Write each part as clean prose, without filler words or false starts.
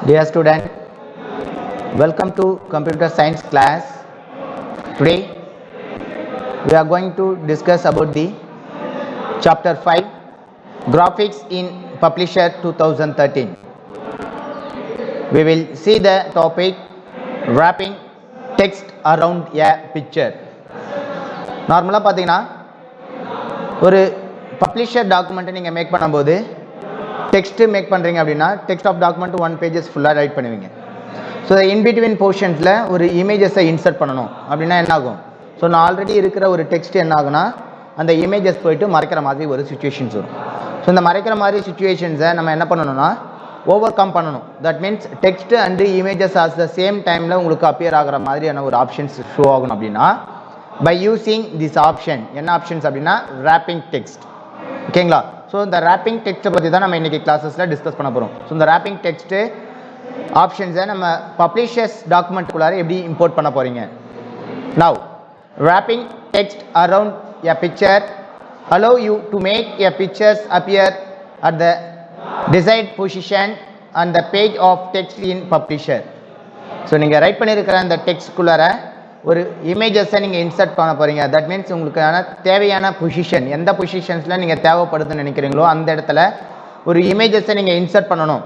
Dear student, welcome to computer science class. Today we are going to discuss about the chapter 5 graphics in Publisher 2013. We will see the topic wrapping text around a picture. நார்மலாக பார்த்தீங்கன்னா ஒரு publisher டாக்குமெண்ட்டை நீங்கள் make பண்ணும்போது text make பண்ணுறீங்க அப்படின்னா text of document 1 pages ஃபுல்லாக right பண்ணுவீங்க. ஸோ இன்பிட்வீன் போர்ஷன்ஸில் ஒரு இமேஜஸை இன்சர்ட் பண்ணணும் அப்படின்னா என்ன ஆகும்? ஸோ நான் ஆல்ரெடி இருக்கிற ஒரு டெக்ஸ்ட் என்ன ஆகுனா அந்த இமேஜஸ் போயிட்டு மறைக்கிற மாதிரி ஒரு சுச்சுவேஷன்ஸ் வரும். ஸோ இந்த மறைக்கிற மாதிரி சுச்சுவேஷன்ஸை நம்ம என்ன பண்ணணும்னா ஓவர் கம் பண்ணணும். That means text and images at the same டைமில் உங்களுக்கு அப்பியர் ஆகிற மாதிரியான ஒரு ஆப்ஷன்ஸ் ஷோ ஆகணும் அப்படின்னா பை யூஸிங் திஸ் ஆப்ஷன். என்ன ஆப்ஷன்ஸ் அப்படின்னா ரேப்பிங் டெக்ஸ்ட். ஓகேங்களா? ஸோ இந்த ரேப்பிங் டெக்ஸ்ட்டை பற்றி தான் நம்ம இன்றைக்கி கிளாஸஸில் டிஸ்கஸ் பண்ண போகிறோம். ஸோ இந்த ரேப்பிங் டெக்ஸ்ட்டு ஆப்ஷன்ஸை நம்ம பப்ளிஷர்ஸ் டாக்குமெண்ட்டுக்குள்ளார எப்படி இம்போர்ட் பண்ண போகிறீங்க. Now wrapping text around a picture allow you to make a pictures appear at the desired position on the page of text in publisher. So நீங்கள் right பண்ணியிருக்கிற அந்த டெக்ஸ்ட்குள்ளார ஒரு இமேஜஸை நீங்கள் இன்சர்ட் பண்ண போகிறீங்க. தட் மீன்ஸ் உங்களுக்கான தேவையான பொசிஷன் எந்த பொசிஷன்ஸில் நீங்கள் தேவைப்படுதுன்னு நினைக்கிறீங்களோ அந்த இடத்துல ஒரு இமேஜஸை நீங்கள் இன்சர்ட் பண்ணணும்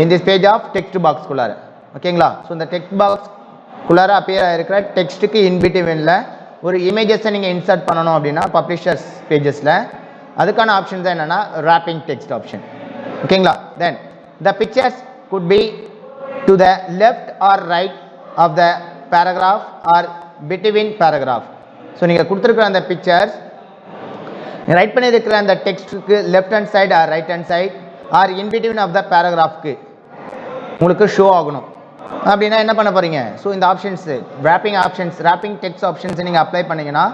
in this page of text பாக்ஸ்குள்ளார. ஓகேங்களா? ஸோ இந்த டெக்ஸ்ட் பாக்ஸ்குள்ளார அப்பியர் ஆகிருக்கிற டெக்ஸ்ட்டுக்கு இன்பிட்வீனில் ஒரு இமேஜஸை நீங்கள் இன்சர்ட் பண்ணணும் அப்படின்னா பப்ளிஷர்ஸ் பேஜஸில் அதுக்கான ஆப்ஷன்ஸ் தான் என்னென்னா ரேப்பிங் டெக்ஸ்ட் ஆப்ஷன். ஓகேங்களா? Then the pictures could be to the left or right of the paragraph or between paragraph. So நீங்கள் கொடுத்துருக்குற அந்த பிக்சர்ஸ் ரைட் பண்ணியிருக்கிற அந்த டெக்ஸ்ட்டுக்கு left hand side or right hand side or in between of the பேராகிராஃப்க்கு உங்களுக்கு show ஆகணும் அப்படின்னா என்ன பண்ண போகிறீங்க? ஸோ இந்த ஆப்ஷன்ஸு ரேப்பிங் டெக்ஸ்ட் ஆப்ஷன்ஸை நீங்கள் அப்ளை பண்ணிங்கன்னா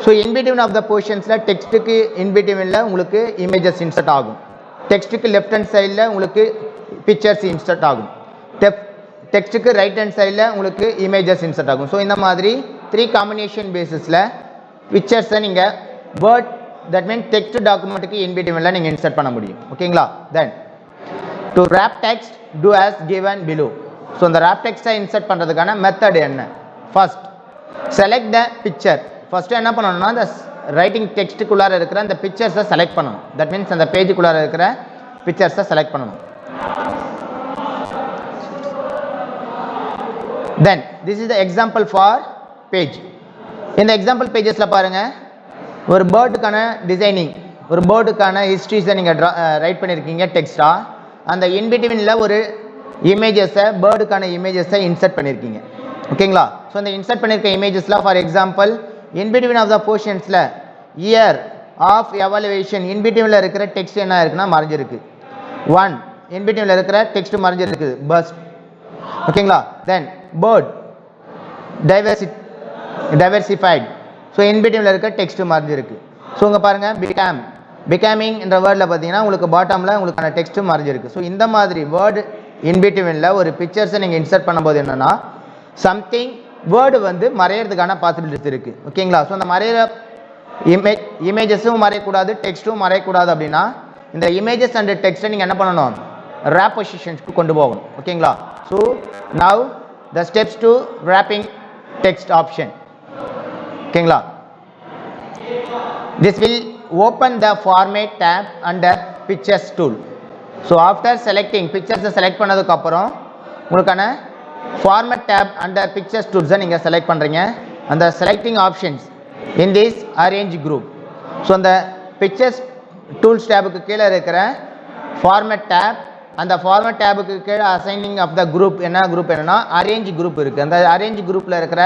ஸோ இன்பிட்வீன் ஆஃப் த போர்ஷன்ஸில் டெக்ஸ்ட்டுக்கு இன்பிட்வீனில் உங்களுக்கு இமேஜஸ் இன்சர்ட் ஆகும். டெக்ஸ்ட்டுக்கு லெஃப்ட் ஹேண்ட் சைடில் உங்களுக்கு பிக்சர்ஸ் இன்சர்ட் ஆகும். டெக்ஸ்ட்டுக்கு ரைட் ஹேண்ட் சைடில் உங்களுக்கு இமேஜஸ் இன்சர்ட் ஆகும். ஸோ இந்த மாதிரி 3 காம்பினேஷன் பேசிஸில் பிக்சர்ஸை நீங்கள் வேர்ட் தட் மீன் டெக்ஸ்ட் டாக்குமெண்ட்டுக்கு இன்பிட்வீனில் நீங்கள் இன்சர்ட் பண்ண முடியும். ஓகேங்களா? Then to wrap text to as given below. So இந்த ரேப் டெக்ஸ்ட்டை இன்சர்ட் பண்ணுறதுக்கான மெத்தட் என்ன? First select the picture. First என்ன பண்ணணும்னா அந்த ரைட்டிங் டெக்ஸ்ட்டுக்குள்ளார இருக்கிற அந்த பிக்சர்ஸை செலக்ட் பண்ணணும். தட் மீன்ஸ் அந்த பேஜுக்குள்ளார இருக்கிற பிக்சர்ஸை செலக்ட் பண்ணணும். Then this is the example for page. இந்த எக்ஸாம்பிள் பேஜஸில் பாருங்கள் ஒரு பேர்டுக்கான டிசைனிங் ஒரு பேர்டுக்கான ஹிஸ்ட்ரிஸை நீங்கள் ரைட் பண்ணியிருக்கீங்க டெக்ஸ்ட்டாக. அந்த இன்பிட்வீனில் ஒரு இமேஜஸை பேர்டுக்கான இமேஜஸை இன்சர்ட் பண்ணியிருக்கீங்க. ஓகேங்களா? ஸோ அந்த இன்சர்ட் பண்ணியிருக்க இமேஜஸில் for example in between of the போர்ஷன்ஸில் இயர் ஆஃப் எவாலுவேஷன் இன்பிட்வீனில் இருக்கிற டெக்ஸ்ட் என்ன இருக்குன்னா மறைஞ்சிருக்கு. 1 இன்பிட்வீனில் இருக்கிற டெக்ஸ்ட் மறைஞ்சிருக்கு பஸ். ஓகேங்களா? Then bird diversified. ஸோ இன்பிட்வீனில் இருக்க டெக்ஸ்ட் மறைஞ்சிருக்கு. ஸோ இங்கே பாருங்கள் பிகமிங் என்ற வேர்டில் பார்த்தீங்கன்னா உங்களுக்கு பாட்டமில் உங்களுக்கான டெக்ஸ்ட் மறைஞ்சிருக்கு. ஸோ இந்த மாதிரி வேர்டு இன்பிட்வீனில் ஒரு பிக்சர்ஸை நீங்கள் இன்சர்ட் பண்ணும்போது என்னென்னா சம்திங் வேர்டு வந்து மறையிறதுக்கான பாசிபிலிட்டிஸ் இருக்குது. ஓகேங்களா? ஸோ அந்த மறையிற இமேஜஸும் மறையக்கூடாது டெக்ஸ்ட்டும் மறையக்கூடாது அப்படின்னா இந்த இமேஜஸ் அண்ட் டெக்ஸ்ட்டை நீங்கள் என்ன பண்ணணும்? ரேப் பொசிஷன்ஸ்க்கு கொண்டு போகணும். ஓகேங்களா? So now the steps to wrapping text option. ஓகேங்களா? This will open the format tab under pictures tool. So after selecting pictures select பண்ணதுக்கு அப்புறம் உங்களுக்கான format tab under pictures tools நீங்கள் செலக்ட் பண்ணுறீங்க. அந்த selecting options in this arrange group. So அந்த pictures tools tabக்கு கீழே இருக்கிற format tab அந்த ஃபார்மேட் டேபுக்கு கீழே அசைனிங் ஆஃப் த குரூப் என்ன குரூப் என்னன்னா அரேஞ்ச் குரூப் இருக்குது. அந்த அரேஞ்ச் குரூப்பில் இருக்கிற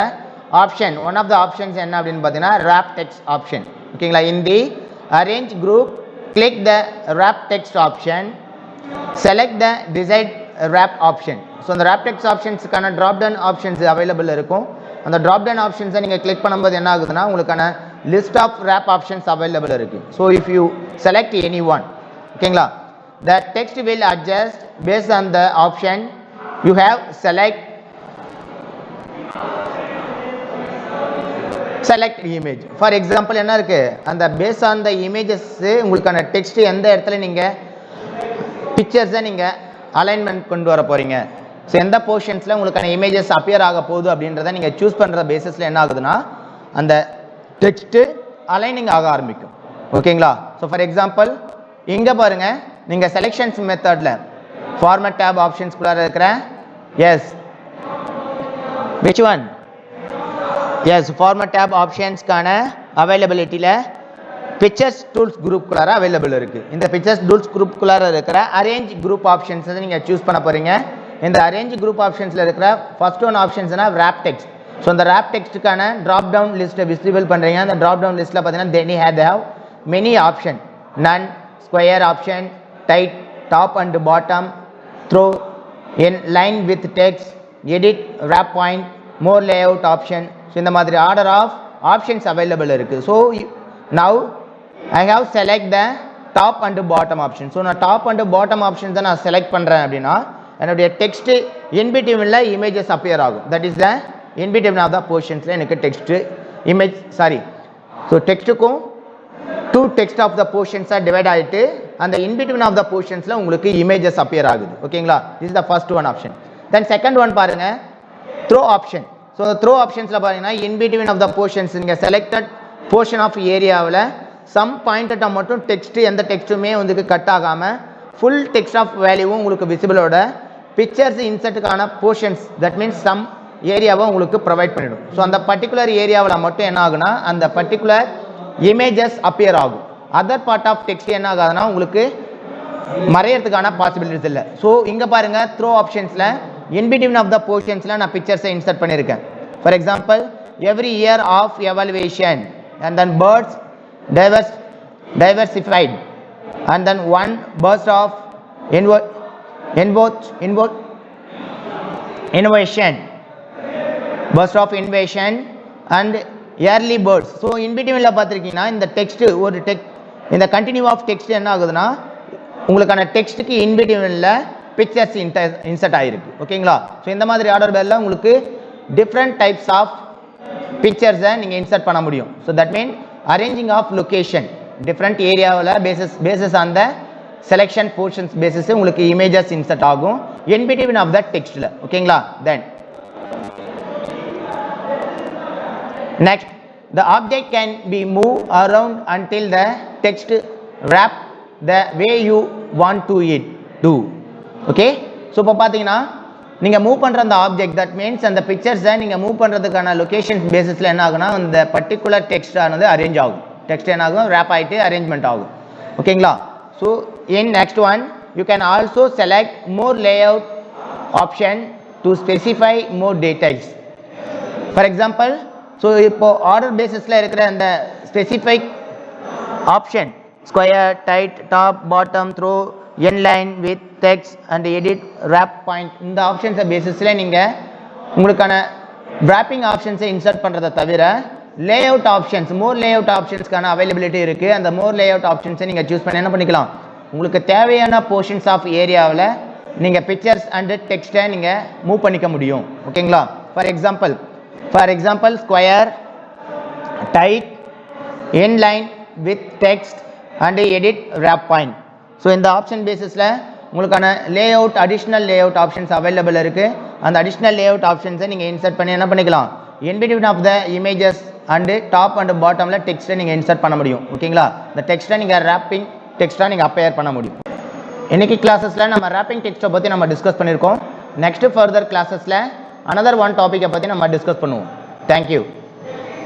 option one of the options என்ன அப்படின்னு பார்த்தீங்கன்னா ரேப் டெக்ஸ்ட் ஆப்ஷன். ஓகேங்களா? In the arrange group click the wrap text option select the decide wrap option. So அந்த wrap text ஆப்ஷன்ஸுக்கான drop down options available இருக்கும். அந்த ட்ராப் டவுன் ஆப்ஷன்ஸை நீங்கள் click பண்ணும்போது என்ன ஆகுதுன்னா உங்களுக்கான list of wrap options available இருக்குது. So if you select any one ஓகேங்களா the text will adjust based on the option you have select image. For example என்ன இருக்கு அந்த based on the images உங்களுக்கான டெக்ஸ்ட் எந்த இடத்துல நீங்க பிக்சர்ஸை நீங்கள் அலைன்மெண்ட் கொண்டு வர போகிறீங்க. ஸோ எந்த போர்ஷன்ஸில் உங்களுக்கான இமேஜஸ் அப்பியர் ஆக போகுது அப்படின்றத நீங்கள் சூஸ் பண்ணுற பேசிஸில் என்ன ஆகுதுன்னா அந்த டெக்ஸ்ட்டு அலைனிங் ஆக ஆரம்பிக்கும். ஓகேங்களா? ஸோ ஃபார் எக்ஸாம்பிள் இங்கே பாருங்கள், நீங்கள் செலெக்ஷன்ஸ் மெத்தடில் ஃபார்மேட் டேப் ஆப்ஷன்ஸ்குள்ளார இருக்கிற as which one as format tab ஆப்ஷன்ஸ்க்கான அவைலபிலிட்டியில் பிக்சர்ஸ் டூல்ஸ் குரூப்குள்ளார அவைலபிள் இருக்குது. இந்த பிக்சர்ஸ் டூல்ஸ் குரூப்குள்ளார இருக்கிற அரேஞ்ச் குரூப் ஆப்ஷன்ஸை நீங்கள் சூஸ் பண்ண போகிறீங்க. இந்த அரேஞ்ச் குரூப் ஆப்ஷன்ஸில் இருக்கிற ஃபர்ஸ்ட் ஒன் ஆப்ஷன்ஸ்னா ரேப் டெக்ஸ்ட். ஸோ இந்த ரேப் டெக்ஸ்ட்டுக்கான ட்ராப் டவுன் லிஸ்ட்டை விசிபிள் பண்ணுறீங்க. அந்த ட்ராப் டவுன் லிஸ்ட்டில் பார்த்தீங்கன்னா they have many option, none, square option, tight, top and bottom, throw, in line with text, edit, wrap point, more layout option. So இந்த மாதிரி order of options available இருக்குது. So now I have select the top and bottom option. So நான் top and bottom options தான் நான் select பண்ணுறேன் அப்படின்னா என்னுடைய text இன்பிட்வீனில் இமேஜஸ் அப்பியர் ஆகும். That is the in between of the போர்ஷன்ஸில் எனக்கு டெக்ஸ்ட்டு இமேஜ் ஸோ டெக்ஸ்ட்டுக்கும் டூ டெக்ஸ்ட் ஆஃப் த போர்ஷன்ஸாக டிவைட் ஆகிட்டு அந்த இன்பிட்வீன் ஆஃப் த போர்ஷன்ஸில் உங்களுக்கு இமேஜஸ் அப்பியர் ஆகுது. ஓகேங்களா? This is the first one option. Then second one பாருங்கள், த்ரோ ஆப்ஷன். ஸோ த்ரோ ஆப்ஷன்ஸில் பார்த்தீங்கன்னா இன்பிட்வீன் ஆஃப் த போர்ஷன்ஸ் நீங்கள் செலக்டட் போர்ஷன் ஆஃப் ஏரியாவில் சம் பாயிண்ட்டை மட்டும் டெக்ஸ்ட்டு எந்த டெக்ஸ்ட்டுமே வந்து கட் ஆகாமல் ஃபுல் டெக்ஸ்ட் ஆஃப் வேல்யூவும் உங்களுக்கு விசிபிளோட பிக்சர்ஸ் இன்சர்ட்டுக்கான போர்ஷன்ஸ் தட் மீன்ஸ் சம் ஏரியாவை உங்களுக்கு ப்ரொவைட் பண்ணிடும். ஸோ அந்த பர்டிகுலர் ஏரியாவில் மட்டும் என்ன ஆகுனா அந்த பர்டிகுலர் இமேஜஸ் அப்பியர் ஆகும். அதர் பார்ட் ஆஃப் டெக்ஸ்ட் என்ன ஆகாதுன்னா உங்களுக்கு மறையறதுக்கான பாசிபிலிட்டிஸ் இல்லை. ஸோ இங்கே பாருங்கள், த்ரோ ஆப்ஷன்ஸில் இன்பிட்வீன் ஆஃப் த போர்ஷன்ஸில் நான் பிக்சர்ஸை இன்சர்ட் பண்ணியிருக்கேன். For example every year of evaluation and then birds diversified and then one burst of innovation burst of innovation and early birds. so in between la பாத்திருக்கீங்கன்னா இந்த text ஒரு இந்த continue of text என்ன ஆகுதுன்னா உங்களுக்கான டெக்ஸ்ட்டுக்கு இன் பிட்வீன்ல pictures insert ஆகிருக்கு. ஓகேங்களா? So இந்த மாதிரி ஆர்டர் பேரில் உங்களுக்கு டிஃப்ரெண்ட் டைப்ஸ் ஆஃப் பிக்சர்ஸை நீங்கள் இன்சர்ட் பண்ண முடியும். So that mean arranging of location different ஏரியாவில் பேசஸ் அந்த செலெக்ஷன் போர்ஷன்ஸ் பேசிஸ் உங்களுக்கு இமேஜஸ் இன்சர்ட் ஆகும் இன் பிட்வீன் ஆஃப் த டெக்ஸ்ட்டில். ஓகேங்களா? Then next the object can be moved around until the text wrap the way you want to it do. okay? So இப்போ பார்த்தீங்கன்னா நீங்கள் move பண்ணுற அந்த object that means அந்த பிக்சர்ஸை நீங்கள் மூவ் பண்ணுறதுக்கான லொக்கேஷன் பேசிஸில் என்ன ஆகுனா அந்த பர்டிகுலர் டெக்ஸ்டானது அரேஞ்ச் ஆகும். டெக்ஸ்ட் என்ன ஆகும்? ரேப் ஆகிட்டு அரேஞ்ச்மெண்ட் ஆகும். ஓகேங்களா? So in next one you can also select more layout option to specify more details. For example so இப்போ ஆர்டர் பேசிஸில் இருக்கிற அந்த specific option square, tight, top, bottom, through, in line with text and edit, wrap point இந்த ஆப்ஷன்ஸை பேசிஸில் நீங்கள் உங்களுக்கான wrapping ஆப்ஷன்ஸை insert பண்ணுறதை தவிர லேஅவுட் ஆப்ஷன்ஸ் மோர் லேஅவுட் ஆப்ஷன்ஸ்க்கான அவைலபிலிட்டி இருக்குது. அந்த மோர் லேஅவுட் ஆப்ஷன்ஸை நீங்கள் சூஸ் பண்ணி என்ன பண்ணிக்கலாம், உங்களுக்கு தேவையான போர்ஷன்ஸ் ஆஃப் ஏரியாவில் நீங்கள் பிக்சர்ஸ் அண்ட் டெக்ஸ்ட்டை நீங்கள் மூவ் பண்ணிக்க முடியும். ஓகேங்களா? For example square, tight, in line with text and edit, wrap point. So இந்த ஆப்ஷன் பேசிஸில் உங்களுக்கான layout additional layout options available இருக்குது. அந்த அடிஷ்னல் லேஅவுட் ஆப்ஷன்ஸை நீங்கள் இன்சர்ட் பண்ணி என்ன பண்ணிக்கலாம், in between of the images and top and பாட்டமில் டெக்ஸ்ட்டை நீங்கள் இன்சர்ட் பண்ண முடியும். ஓகேங்களா? இந்த டெக்ஸ்ட்டை நீங்கள் ரேப்பிங் டெக்ஸ்ட்டாக நீங்கள் அப்பேர் பண்ண முடியும். இன்றைக்கி கிளாஸஸில் நம்ம ரேப்பிங் டெக்ஸ்ட்டை பற்றி நம்ம டிஸ்கஸ் பண்ணியிருக்கோம். நெக்ஸ்ட்டு ஃபர்தர் கிளாஸஸில் another one டாப்பிக்கை பற்றி நம்ம டிஸ்கஸ் பண்ணுவோம். தேங்க்யூ.